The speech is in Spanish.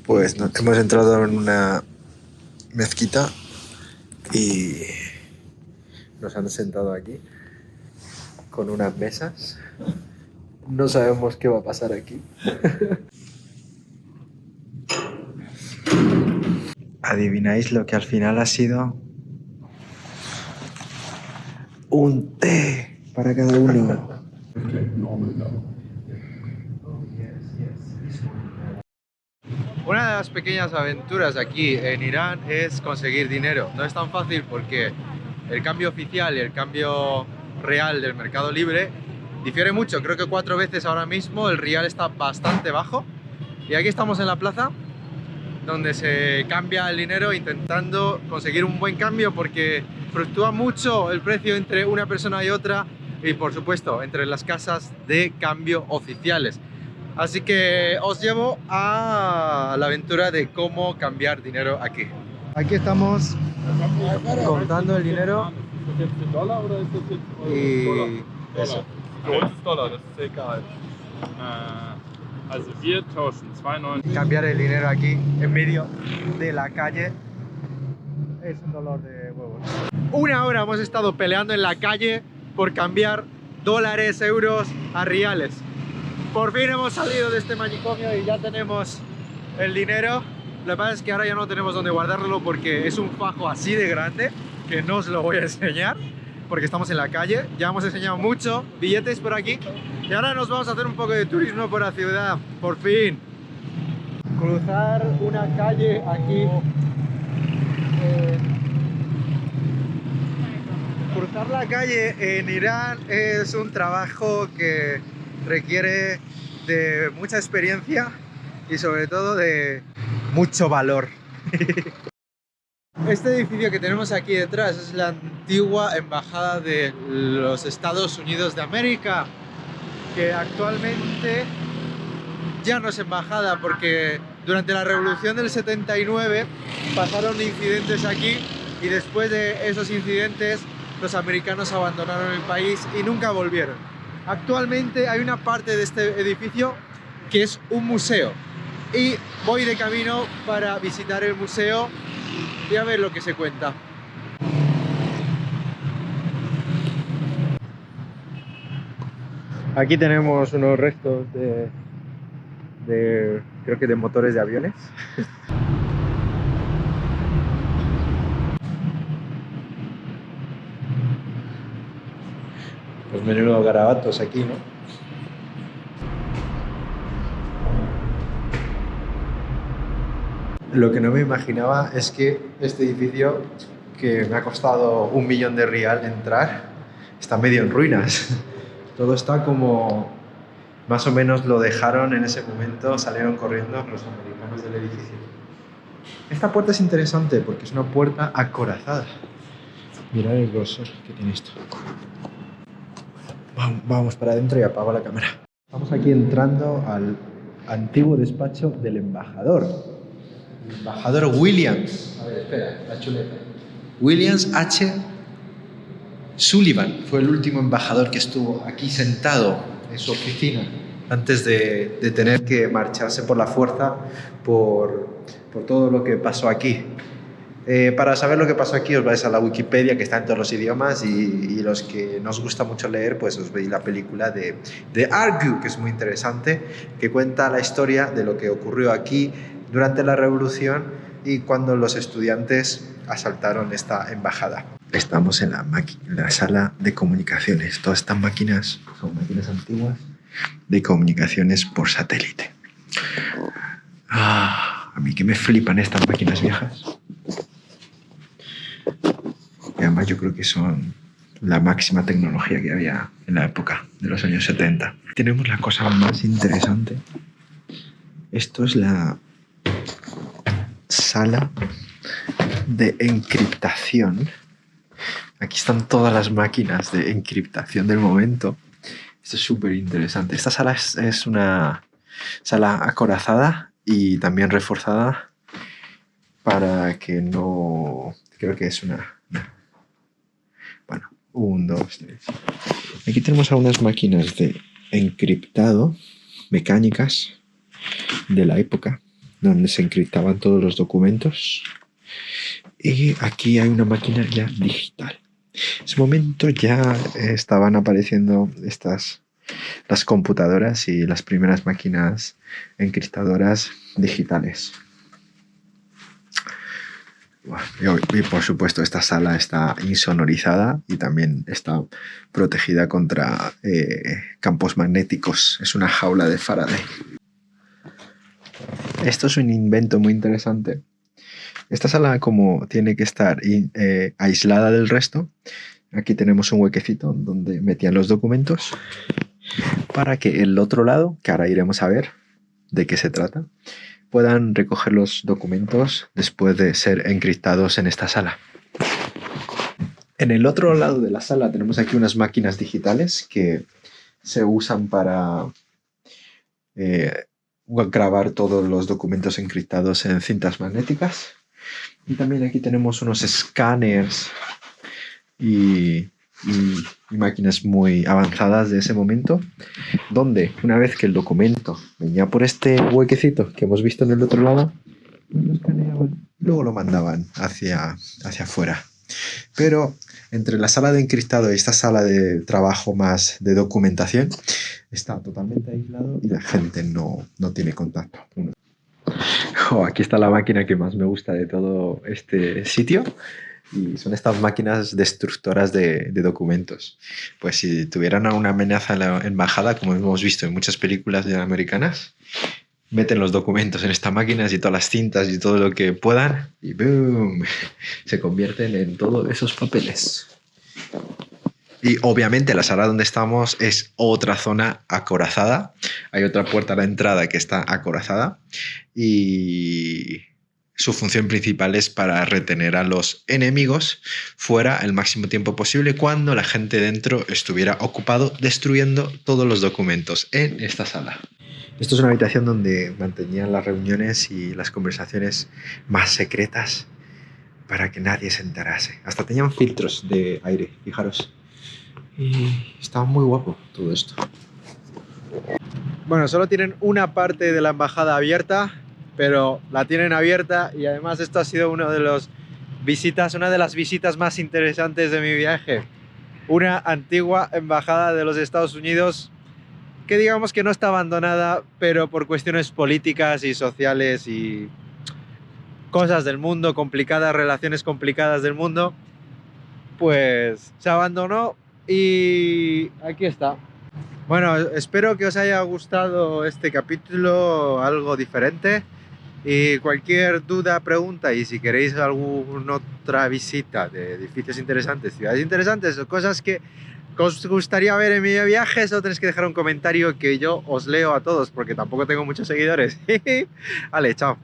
Pues hemos entrado en una mezquita y nos han sentado aquí con unas mesas. No sabemos qué va a pasar aquí. ¿Adivináis lo que al final ha sido? Un té para cada uno. Una de las pequeñas aventuras aquí en Irán es conseguir dinero. No es tan fácil porque el cambio oficial y el cambio real del mercado libre difiere mucho. Creo que 4 veces ahora mismo el rial está bastante bajo. Y aquí estamos en la plaza donde se cambia el dinero intentando conseguir un buen cambio porque fluctúa mucho el precio entre una persona y otra y por supuesto entre las casas de cambio oficiales. Así que os llevo a la aventura de cómo cambiar dinero aquí. Aquí estamos contando el dinero y eso. Cambiar el dinero aquí en medio de la calle es un dolor de huevos. Una hora hemos estado peleando en la calle por cambiar dólares, euros a reales. Por fin hemos salido de este manicomio y ya tenemos el dinero. Lo que pasa es que ahora ya no tenemos dónde guardarlo porque es un fajo así de grande que no os lo voy a enseñar porque estamos en la calle. Ya hemos enseñado mucho, billetes por aquí y ahora nos vamos a hacer un poco de turismo por la ciudad. Por fin. Cruzar una calle aquí. Cruzar la calle en Irán es un trabajo que requiere de mucha experiencia y sobre todo de mucho valor. Este edificio que tenemos aquí detrás es la antigua embajada de los Estados Unidos de América, que actualmente ya no es embajada porque durante la revolución del 79 pasaron incidentes aquí y después de esos incidentes los americanos abandonaron el país y nunca volvieron. Actualmente hay una parte de este edificio que es un museo y voy de camino para visitar el museo y a ver lo que se cuenta. Aquí tenemos unos restos de creo que de motores de aviones. Pues menudo garabatos aquí, ¿no? Lo que no me imaginaba es que este edificio, que me ha costado 1 millón de rial entrar, está medio en ruinas. Todo está como... más o menos lo dejaron en ese momento, salieron corriendo los americanos del edificio. Esta puerta es interesante porque es una puerta acorazada. Mirad el grosor que tiene esto. Vamos para adentro y apago la cámara. Estamos aquí entrando al antiguo despacho del embajador. El embajador Williams. A ver, espera, la chuleta. Williams H. Sullivan fue el último embajador que estuvo aquí sentado en su oficina antes de tener que marcharse por la fuerza por todo lo que pasó aquí. Para saber lo que pasó aquí os vais a la Wikipedia, que está en todos los idiomas, y los que nos gusta mucho leer, pues os veis la película de Argue, que es muy interesante, que cuenta la historia de lo que ocurrió aquí durante la revolución y cuando los estudiantes asaltaron esta embajada. Estamos en la sala de comunicaciones. Todas estas máquinas son máquinas antiguas de comunicaciones por satélite. A mí que me flipan estas máquinas viejas. Y además yo creo que son la máxima tecnología que había en la época de los años 70. Tenemos la cosa más interesante. Esto es la sala de encriptación. Aquí están todas las máquinas de encriptación del momento. Esto es súper interesante. Esta sala es una sala acorazada y también reforzada para que no... Creo que es una... Bueno, 1, 2, 3. Aquí tenemos algunas máquinas de encriptado mecánicas de la época. donde se encriptaban todos los documentos. Y aquí hay una máquina ya digital. En ese momento ya estaban apareciendo las computadoras y las primeras máquinas encriptadoras digitales. Y por supuesto esta sala está insonorizada y también está protegida contra campos magnéticos. Es una jaula de Faraday. Esto es un invento muy interesante. Esta sala, como tiene que estar aislada del resto, aquí tenemos un huequecito donde metían los documentos para que el otro lado, que ahora iremos a ver de qué se trata, puedan recoger los documentos después de ser encriptados en esta sala. En el otro lado de la sala tenemos aquí unas máquinas digitales que se usan para grabar todos los documentos encriptados en cintas magnéticas. Y también aquí tenemos unos escáneres y máquinas muy avanzadas de ese momento, donde una vez que el documento venía por este huequecito que hemos visto en el otro lado, lo escaneaban, luego lo mandaban hacia afuera. Pero entre la sala de encriptado y esta sala de trabajo más de documentación está totalmente aislado y la gente no tiene contacto. Aquí está la máquina que más me gusta de todo este sitio. Y son estas máquinas destructoras de documentos. Pues si tuvieran una amenaza en la embajada, como hemos visto en muchas películas americanas, meten los documentos en estas máquinas y todas las cintas y todo lo que puedan y ¡boom! Se convierten en todos esos papeles. Y obviamente la sala donde estamos es otra zona acorazada. Hay otra puerta a la entrada que está acorazada y su función principal es para retener a los enemigos fuera el máximo tiempo posible cuando la gente dentro estuviera ocupado destruyendo todos los documentos en esta sala. Esto es una habitación donde mantenían las reuniones y las conversaciones más secretas para que nadie se enterase. Hasta tenían filtros de aire, fijaros. Y estaba muy guapo todo esto. Bueno, solo tienen una parte de la embajada abierta, pero la tienen abierta y además esto ha sido una de las visitas más interesantes de mi viaje. Una antigua embajada de los Estados Unidos que digamos que no está abandonada, pero por cuestiones políticas y sociales y cosas del mundo complicadas, relaciones complicadas del mundo, pues se abandonó y aquí está. Bueno, espero que os haya gustado este capítulo, algo diferente. Y cualquier duda, pregunta, y si queréis alguna otra visita de edificios interesantes, ciudades interesantes o cosas que os gustaría ver en mi viaje, solo tenéis que dejar un comentario que yo os leo a todos porque tampoco tengo muchos seguidores. Vale, chao.